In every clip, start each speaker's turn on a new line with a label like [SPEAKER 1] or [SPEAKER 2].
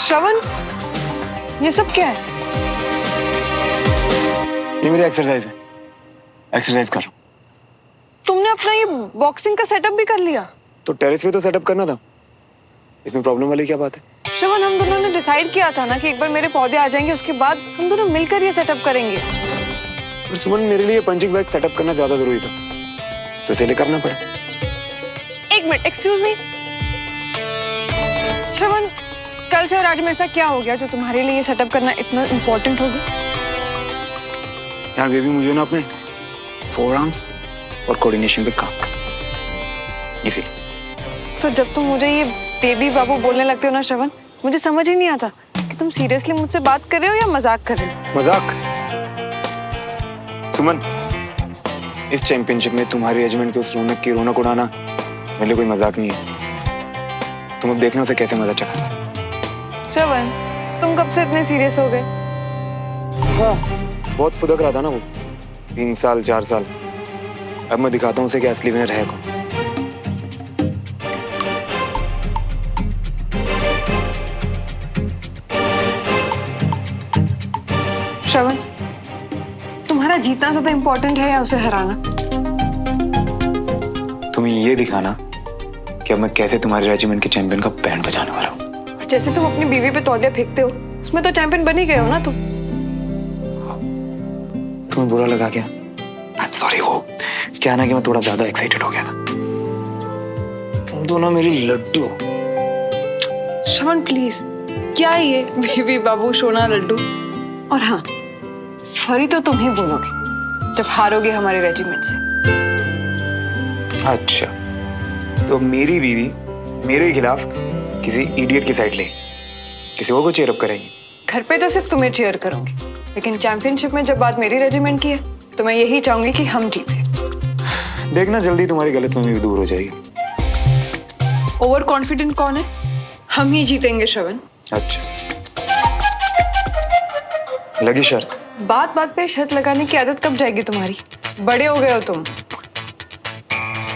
[SPEAKER 1] श्रवण, ये सब क्या है?
[SPEAKER 2] ये मेरी एक्सरसाइज है, एक्सरसाइज कर रहा हूँ।
[SPEAKER 1] तुमने अपना ये बॉक्सिंग का सेटअप भी कर लिया?
[SPEAKER 2] तो टेरेस पे तो सेटअप करना था, इसमें प्रॉब्लम वाली क्या बात है?
[SPEAKER 1] श्रवण, हम दोनों ने डिसाइड किया था ना कि एक बार मेरे पौधे आ जाएंगे, उसके बाद हम दोनों मिलकर ये सेटअप करेंगे।
[SPEAKER 2] और सुमन, मेरे लिए पंचिंग बैग सेटअप करना ज्यादा जरूरी था, तो इसीलिए करना पड़ा।
[SPEAKER 1] एक मिनट, एक्सक्यूज मी। श्रवण, कल से और आज में ऐसा क्या हो गया जो तुम्हारे लिए ये सेटअप करना इतना इम्पोर्टेंट हो गया?
[SPEAKER 2] यार बेबी, मुझे ना अपने फोर आर्म्स और कोऑर्डिनेशन पे काम करना, इसीलिए।
[SPEAKER 1] तो जब तुम मुझे ये बेबी बाबू बोलने लगते हो ना श्रवण, मुझे समझ ही नहीं आता कि तुम सीरियसली मुझसे बात कर रहे हो या मजाक कर रहे हो।
[SPEAKER 2] मजाक? सुमन, इस चैंपियनशिप में तुम्हारी रेजिमेंट के उस रौनक की रौनक उड़ाना मेरे लिए कोई मजाक नहीं है। तुम अब देखना उसे कैसे मजा चखा।
[SPEAKER 1] श्रवण, तुम कब से इतने सीरियस हो गए?
[SPEAKER 2] हाँ, बहुत फुदक रहा था ना वो 3 साल 4 साल। अब मैं दिखाता हूँ उसे कि असली विनर है कौन।
[SPEAKER 1] श्रवण, तुम्हारा जीतना ज्यादा इम्पोर्टेंट है या उसे हराना?
[SPEAKER 2] तुम्हें ये दिखाना कि अब मैं कैसे तुम्हारे रेजिमेंट के चैंपियन का बैंड बजाने वाला हूँ।
[SPEAKER 1] जैसे तुम अपनी बीवी पे तौलिया फेंकते हो, उसमें तो चैंपियन बन ही गए हो ना तुम।
[SPEAKER 2] तुम्हें बुरा लगा क्या? सॉरी, वो क्या ना कि मैं थोड़ा ज्यादा एक्साइटेड हो गया था। तुम दोनों मेरी लड्डू हो।
[SPEAKER 1] श्रवण प्लीज, क्या है ये बेबी बाबू सोना लड्डू? और हाँ, सॉरी तो तुम ही बोलोगे जब हारोगे हमारे रेजिमेंट से।
[SPEAKER 2] अच्छा, तो मेरी बीवी मेरे खिलाफ किसी इडियट की साइड ले, किसी और को चीयर अप करेगी।
[SPEAKER 1] घर पे तो सिर्फ तुम्हें चीयर करूंगी, लेकिन चैंपियनशिप में जब बात मेरी रेजिमेंट की है तो मैं यही चाहूंगी कि हम जीते।
[SPEAKER 2] देखना जल्दी तुम्हारी गलतफहमी भी दूर हो जाएगी।
[SPEAKER 1] ओवर कॉन्फिडेंट कौन है? हम ही जीतेंगे श्रवण।
[SPEAKER 2] अच्छा, लगी शर्त?
[SPEAKER 1] बात बात पे शर्त लगाने की आदत कब जाएगी तुम्हारी? बड़े हो गए हो तुम।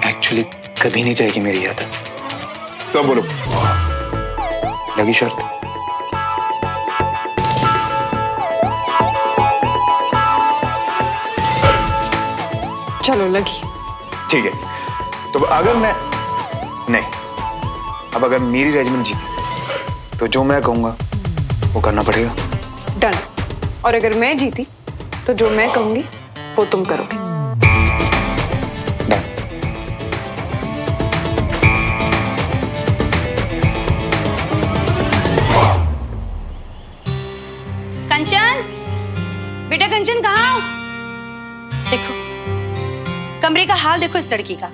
[SPEAKER 2] एक्चुअली कभी नहीं जाएगी मेरी आदत। तो बोलो, लगी शर्त?
[SPEAKER 1] चलो लगी।
[SPEAKER 2] ठीक है, तो अगर मैं नहीं, अब अगर मेरी रेजिमेंट जीती तो जो मैं कहूंगा वो करना पड़ेगा।
[SPEAKER 1] डन। और अगर मैं जीती तो जो मैं कहूंगी वो तुम करोगे।
[SPEAKER 2] डन।
[SPEAKER 3] कंचन, बेटा कंचन कहाँ हो? देखो कमरे का हाल देखो इस लड़की का।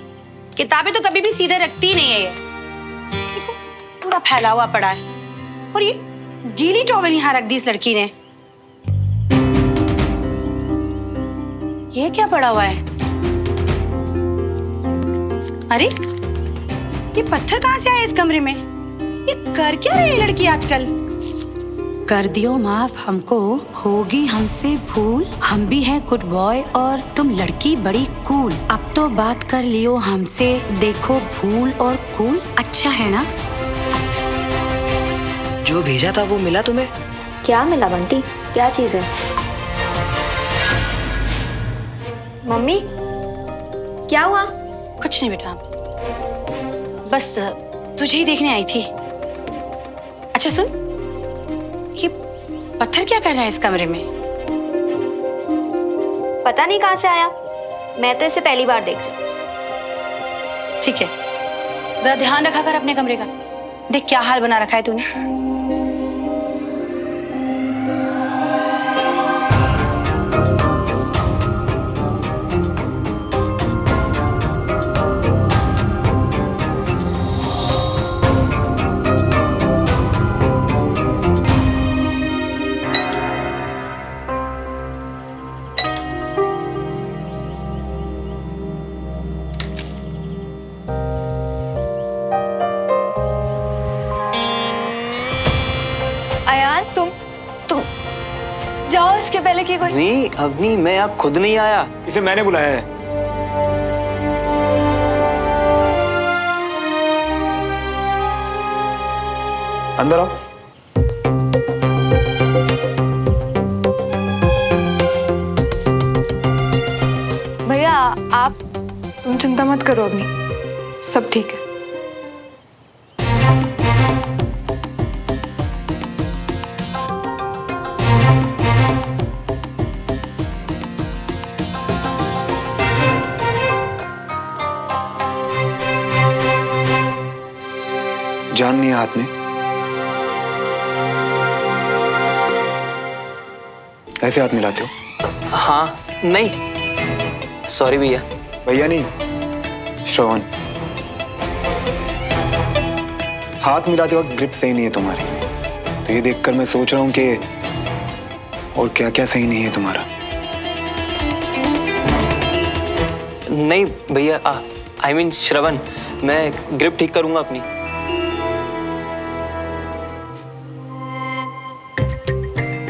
[SPEAKER 3] किताबें तो कभी भी सीधे रखती ही नहीं है ये। देखो पूरा फैला हुआ पड़ा है, और ये गीली टॉवेल यहाँ रख दी इस लड़की ने। ये क्या पड़ा हुआ है? अरे ये पत्थर कहाँ से आया इस कमरे में? ये कर क्या रही है लड़की आजकल? कर दियो माफ हमको, होगी हमसे भूल, हम भी हैं गुड बॉय और तुम लड़की बड़ी कूल। अब तो बात कर लियो हमसे, देखो भूल और कूल अच्छा है ना?
[SPEAKER 4] जो भेजा था वो मिला तुम्हें?
[SPEAKER 5] क्या मिला बंटी? क्या चीज है? मम्मी, क्या हुआ?
[SPEAKER 3] कुछ नहीं बेटा, बस तुझे ही देखने आई थी। अच्छा सुन, ये पत्थर क्या कर रहा है इस कमरे में?
[SPEAKER 5] पता नहीं कहाँ से आया, मैं तो इसे पहली बार देख रही हूँ।
[SPEAKER 3] ठीक है, जरा ध्यान रखा कर अपने कमरे का। देख क्या हाल बना रखा है तूने।
[SPEAKER 5] अयान, तुम जाओ, इसके पहले कि कोई।
[SPEAKER 4] नहीं अब नहीं, मैं यहाँ खुद नहीं आया।
[SPEAKER 2] इसे मैंने बुलाया है। अंदर आओ।
[SPEAKER 1] तुम चिंता मत करो अवनी, सब ठीक है।
[SPEAKER 2] जान नहीं है हाथ में, ऐसे हाथ मिलाते हो?
[SPEAKER 4] हाँ नहीं, सॉरी भैया।
[SPEAKER 2] भैया नहीं, श्रवण। हाथ मिलाते वक्त ग्रिप सही नहीं है तुम्हारी, तो ये देखकर मैं सोच रहा हूं कि और क्या क्या सही नहीं है तुम्हारा।
[SPEAKER 4] नहीं भैया, आई मीन श्रवण, मैं ग्रिप ठीक करूंगा अपनी।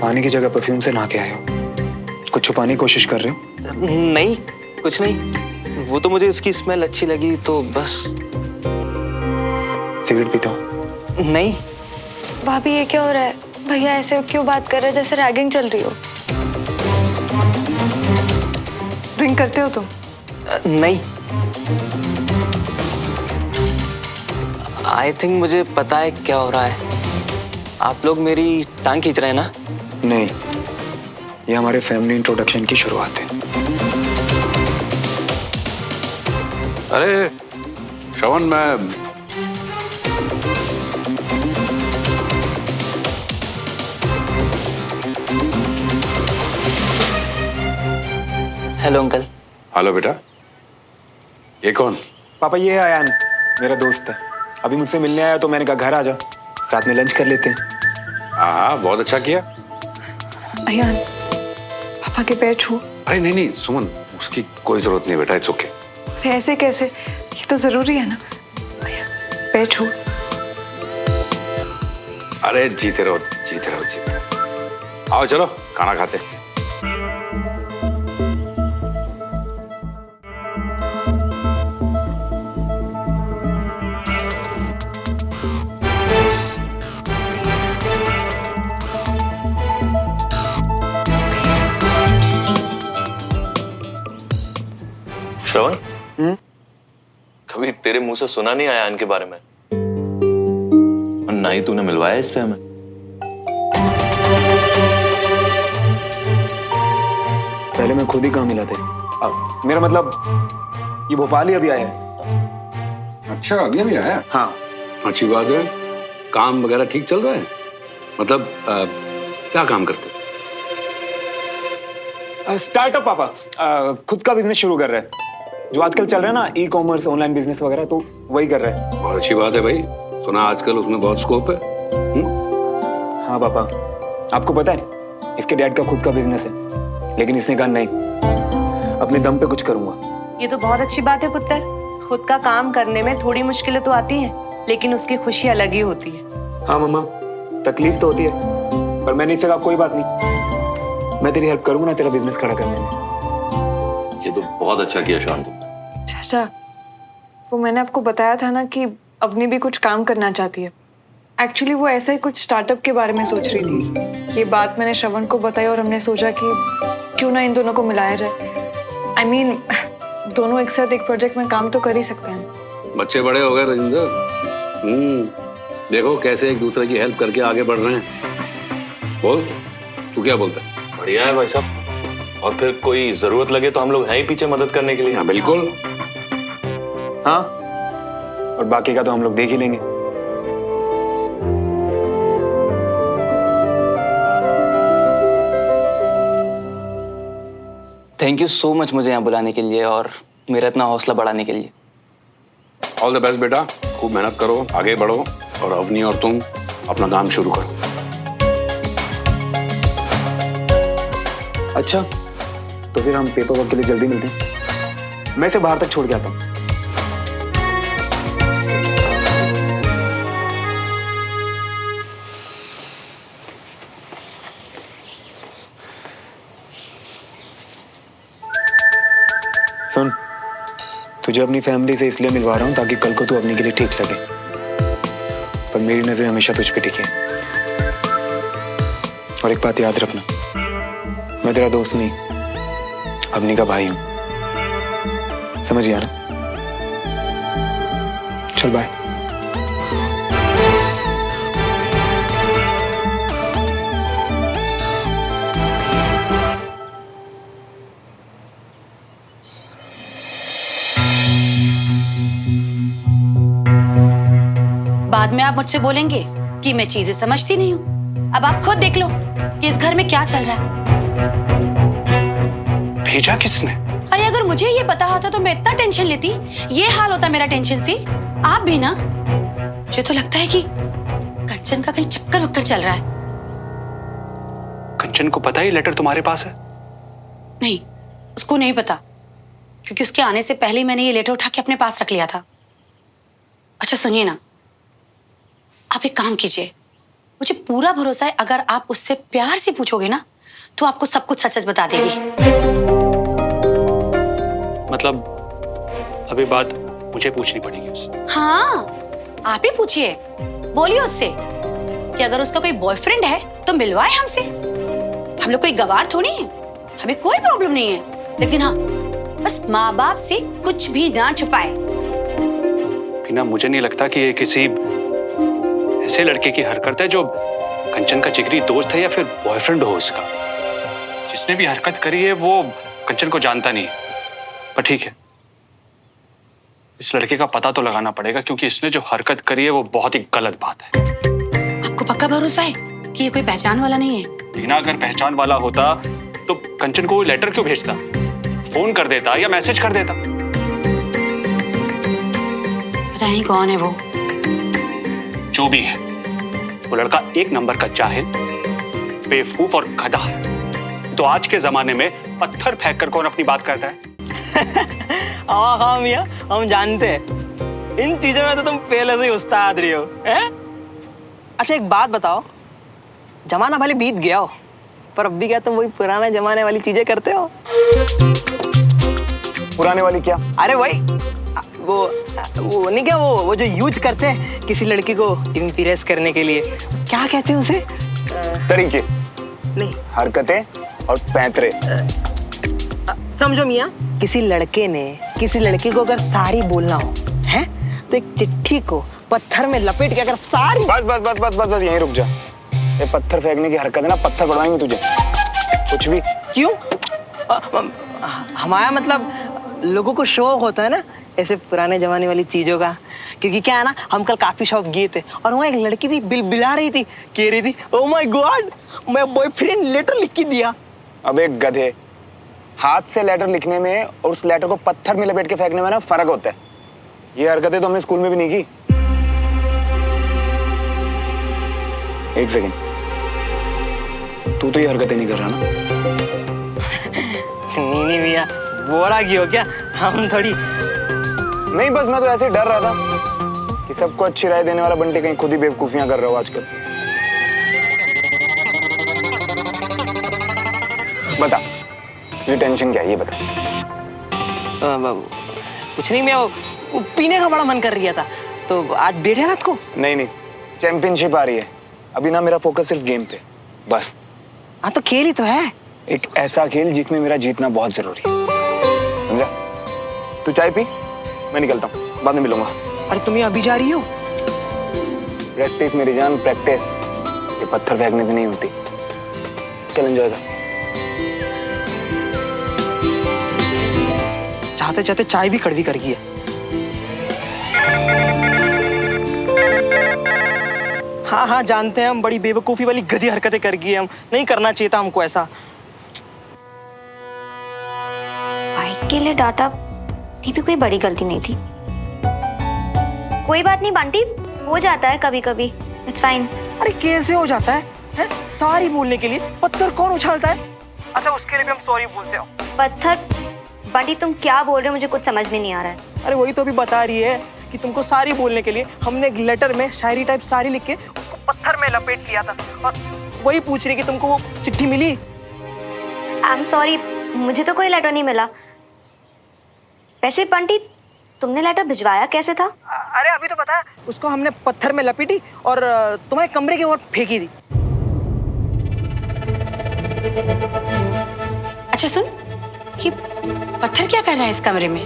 [SPEAKER 2] पानी की जगह परफ्यूम से नहा के आए हो, कुछ छुपाने की कोशिश कर रहे हो?
[SPEAKER 4] नहीं, कुछ नहीं, वो तो मुझे उसकी स्मेल अच्छी लगी तो बस।
[SPEAKER 2] सिगरेट पीते हो?
[SPEAKER 4] नहीं।
[SPEAKER 5] भाभी ये क्या हो रहा है? भैया ऐसे क्यों बात कर रहे हैं जैसे रैगिंग चल रही हो?
[SPEAKER 1] ड्रिंक करते हो तुम?
[SPEAKER 4] नहीं। आई थिंक मुझे पता है क्या हो रहा है। आप लोग मेरी टांग खींच रहे हैं ना?
[SPEAKER 2] नहीं, ये हमारे फैमिली इंट्रोडक्शन की शुरुआत है।
[SPEAKER 6] अरे श्रवण, मैं
[SPEAKER 4] हेलो अंकल।
[SPEAKER 6] हेलो बेटा, ये कौन?
[SPEAKER 2] पापा ये है अयान, मेरा दोस्त है। अभी मुझसे मिलने आया तो मैंने कहा घर आ जा, साथ में लंच कर लेते हैं।
[SPEAKER 6] हाँ, बहुत अच्छा किया।
[SPEAKER 1] अयान, पापा के पैर छू।
[SPEAKER 6] अरे नहीं नहीं सुमन, उसकी कोई जरूरत नहीं बेटा, इट्स ओके।
[SPEAKER 1] अरे ऐसे कैसे, ये तो जरूरी है ना। अयान, पैर छू।
[SPEAKER 6] अरे जीते रहो जीते रहो जीते रहो। आओ चलो खाना खाते।
[SPEAKER 7] श्रवण, कभी तेरे मुंह से सुना नहीं आया इनके बारे में, और ना ही तूने मिलवाया इससे हमें।
[SPEAKER 2] पहले मैं खुद ही कहाँ मिला था। मेरा मतलब ये भोपाल ही अभी आया है।
[SPEAKER 6] अच्छा, अभी अभी आया?
[SPEAKER 2] हाँ।
[SPEAKER 6] अच्छी बात है। काम वगैरह ठीक चल रहा है? मतलब क्या काम करते?
[SPEAKER 2] स्टार्टअप पापा, खुद का बिजनेस शुरू कर रहे हैं। जो आजकल चल रहा है ना, ई कॉमर्स, ऑनलाइन बिजनेस वगैरह, तो वही कर रहे हैं।
[SPEAKER 6] बहुत अच्छी बात है भाई, सुना आजकल उसमें बहुत स्कोप है।
[SPEAKER 2] हाँ पापा, आपको पता है इसके डैड का खुद का बिजनेस है, लेकिन इसने कहा नहीं, अपने दम पे कुछ करूंगा।
[SPEAKER 8] ये तो बहुत अच्छी बात है पुत्र। खुद का काम करने में थोड़ी मुश्किलें तो आती हैं, लेकिन उसकी खुशी अलग ही होती है।
[SPEAKER 2] हाँ मम्मा, तकलीफ तो होती है, पर मैंने इससे कहा कोई बात नहीं, मैं तेरी हेल्प करूंगा ना तेरा बिजनेस खड़ा करने में।
[SPEAKER 7] ये तो बहुत अच्छा किया शांत।
[SPEAKER 1] चाचा, वो मैंने आपको बताया था ना कि अवनी भी कुछ काम करना चाहती है। एक्चुअली वो ऐसा ही कुछ स्टार्टअप के बारे में सोच रही थी। ये बात मैंने श्रवण को बताई और हमने सोचा कि क्यों ना इन दोनों को मिलाया जाए। I mean, दोनों एक साथ एक प्रोजेक्ट में काम तो कर ही सकते हैं।
[SPEAKER 6] बच्चे बड़े हो गए राजेंद्र। देखो कैसे एक दूसरे की हेल्प करके आगे बढ़ रहे हैं। बोल, तू क्या बोलता है?
[SPEAKER 7] बढ़िया है भाई साहब, और फिर कोई जरूरत लगे तो हम लोग हैं ही पीछे मदद करने के लिए।
[SPEAKER 6] हाँ बिल्कुल।
[SPEAKER 2] हाँ, और बाकी का तो हम लोग देख ही लेंगे।
[SPEAKER 4] थैंक यू सो मच मुझे यहाँ बुलाने के लिए और मेरा इतना हौसला बढ़ाने के लिए।
[SPEAKER 6] ऑल द बेस्ट बेटा, खूब मेहनत करो, आगे बढ़ो, और अवनी और तुम अपना काम शुरू करो।
[SPEAKER 2] अच्छा, तो फिर हम पेपर वर्क के लिए जल्दी मिलते हैं। मैं इसे बाहर तक छोड़ के आता हूँ। सुन, तुझे अपनी फैमिली से इसलिए मिलवा रहा हूं ताकि कल को तू अपने के लिए ठीक लगे, पर मेरी नजर हमेशा तुझ पे टिकी है। और एक बात याद रखना, मैं तेरा दोस्त नहीं, अवनी का भाई हूं, समझ गया ना? चल बाय।
[SPEAKER 3] बाद में आप मुझसे बोलेंगे कि मैं चीजें समझती नहीं हूँ। अब आप खुद देख लो कि इस घर में क्या चल रहा है।
[SPEAKER 9] भेजा किसने?
[SPEAKER 3] अरे अगर मुझे ये पता होता तो मैं इतना टेंशन लेती? ये हाल होता मेरा टेंशन से। आप भी ना। मुझे तो लगता है कि कंचन का कहीं चक्कर वक्कर चल रहा है।
[SPEAKER 9] कंचन को पता है ये लेटर तुम्हारे पास है?
[SPEAKER 3] नहीं, उसको नहीं पता, क्योंकि उसके आने से पहले ही मैंने ये लेटर उठा के अपने पास रख लिया था। अच्छा सुनिए ना, आप एक काम कीजिए, मुझे पूरा भरोसा है अगर आप उससे प्यार से पूछोगे ना तो आपको सब कुछ सच सच बता देगी।
[SPEAKER 9] मतलब अभी बात मुझे पूछनी पड़ेगी उससे?
[SPEAKER 3] हाँ, आप ही पूछिए, बोलिए उससे कि अगर उसका कोई बॉयफ्रेंड है तो मिलवाए हमसे। हम लोग कोई गवार थोड़ी है, हमें कोई प्रॉब्लम नहीं है, लेकिन हाँ बस माँ बाप से कुछ भी ना छुपाए।
[SPEAKER 9] बिना मुझे नहीं लगता कि ये किसी ऐसे लड़के की हरकत है जो कंचन का जिगरी दोस्त है या फिर बॉयफ्रेंड हो उसका। जिसने भी हरकत करी है वो कंचन को जानता नहीं, पर ठीक है, इस लड़के का पता तो लगाना पड़ेगा, क्योंकि इसने जो हरकत करी है वो बहुत ही गलत बात है।
[SPEAKER 3] आपको पक्का भरोसा है कि ये कोई पहचान वाला नहीं है?
[SPEAKER 9] बिना अगर पहचान वाला होता तो कंचन को लेटर क्यों भेजता? फोन कर देता या मैसेज कर देता।
[SPEAKER 3] पता नहीं कौन है वो।
[SPEAKER 9] जो भी है, वो लड़का एक नंबर का जाहिल, बेवकूफ और गधा है। तो आज के जमाने में पत्थर फेंक कर कौन अपनी बात करता है?
[SPEAKER 4] हाँ मियाँ, हम जानते हैं इन चीजों में तो तुम पहले से ही उस्ताद रही हो, हैं? अच्छा एक बात बताओ, जमाना भले बीत गया हो पर अब भी क्या तुम वही पुराने जमाने वाली चीजें करते हो?
[SPEAKER 2] पुराने वाली क्या?
[SPEAKER 4] अरे वही वो नहीं क्या, वो जो यूज करते हैं किसी लड़की को इम्प्रेस करने के लिए, क्या कहते हैं उसे?
[SPEAKER 2] तरीके
[SPEAKER 4] नहीं,
[SPEAKER 2] हरकतें और पैंतरे।
[SPEAKER 4] समझो मियाँ, किसी लड़के ने किसी लड़की को अगर सारी बोलना हो है तो एक चिट्ठी को पत्थर में लपेट के अगर सारी।
[SPEAKER 2] बस बस बस बस बस बस यहीं रुक जा। ये पत्थर फेंकने की हरकत है ना, पत्थर पड़वाएंगे तुझे। कुछ भी
[SPEAKER 4] क्यों? हमारा मतलब लोगों को शौक होता है ना ऐसे पुराने जमाने वाली चीजों का, क्योंकि क्या है ना, हम कल काफी शॉप गए थे और वहाँ एक लड़की थी, बिलबिला रही थी, कह रही थी ओह माय गॉड मैं बॉयफ्रेंड लेटर लिख के दिया।
[SPEAKER 2] अब एक गधे, हाथ से लेटर लिखने में और उस लेटर को पत्थर में लपेट के फेंकने में ना फर्क होता है। ये हरकतें तो हमने स्कूल में भी नहीं की। एक सेकंड, तू तो ये हरकतें नहीं कर रहा ना?
[SPEAKER 4] नहीं भैया, बोरा की हो क्या? हम थोड़ी।
[SPEAKER 2] नहीं, बस मैं तो ऐसे ही डर रहा था कि सबको अच्छी राय देने वाला बंटी कहीं खुद ही बेवकूफियां कर रहा हो आजकल। बता, ये टेंशन क्या है, ये बता।
[SPEAKER 4] कुछ नहीं, मैं वो पीने का बड़ा मन कर रहा था तो आज डेढ़ है रात को।
[SPEAKER 2] नहीं, चैंपियनशिप आ रही है अभी ना, मेरा फोकस सिर्फ गेम पे बस।
[SPEAKER 4] हाँ तो खेल ही तो है,
[SPEAKER 2] एक ऐसा खेल जिसमें मेरा जीतना बहुत जरूरी है, समझा? तू चाय पी, मैं निकलता हूँ, बाद में मिलूंगा।
[SPEAKER 4] अरे तुम ये अभी जा रही हो?
[SPEAKER 2] प्रैक्टिस मेरी जान, प्रैक्टिस। ये पत्थर फेंकने से नहीं होती। चल एंजॉय कर।
[SPEAKER 4] चाहते चाहते चाय भी कड़वी कर गई है। हाँ जानते हैं हम, बड़ी बेवकूफी वाली गधी हरकतें कर गई है, हम नहीं करना चाहिए था हमको ऐसा।
[SPEAKER 5] बाइक के लिए डाटा ये भी कोई बड़ी गलती नहीं थी। कोई बात नहीं बंटी, हो जाता है कभी कभी, इट्स फाइन।
[SPEAKER 4] अरे कैसे हो जाता है, हैं? सॉरी बोलने के लिए पत्थर कौन उछालता है? अच्छा उसके लिए भी हम सॉरी बोलते हो?
[SPEAKER 5] पत्थर? बंटी तुम क्या बोल रहे हो, मुझे कुछ समझ में नहीं आ रहा है।
[SPEAKER 4] अरे वही तो अभी बता रही है कि तुमको सारी बोलने के लिए हमने एक लेटर में शायरी टाइप सारी लिख के उसको पत्थर में लपेट लिया था, और वही पूछ रही कि तुमको वो चिट्ठी मिली।
[SPEAKER 5] आई एम सॉरी, मुझे तो कोई लेटर नहीं मिला। वैसे बंटी तुमने लेटर भिजवाया कैसे था?
[SPEAKER 4] अरे अभी तो पता है, उसको हमने पत्थर में लपेटी और तुम्हारे कमरे की ओर फेंकी थी।
[SPEAKER 3] अच्छा सुन, ये पत्थर क्या कर रहा है इस कमरे में?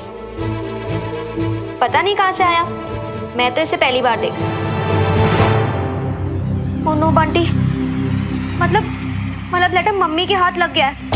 [SPEAKER 5] पता नहीं कहाँ से आया, मैं तो इसे पहली बार देख रही हूँ। ओह नो बंटी, मतलब लेटर मम्मी के हाथ लग गया है।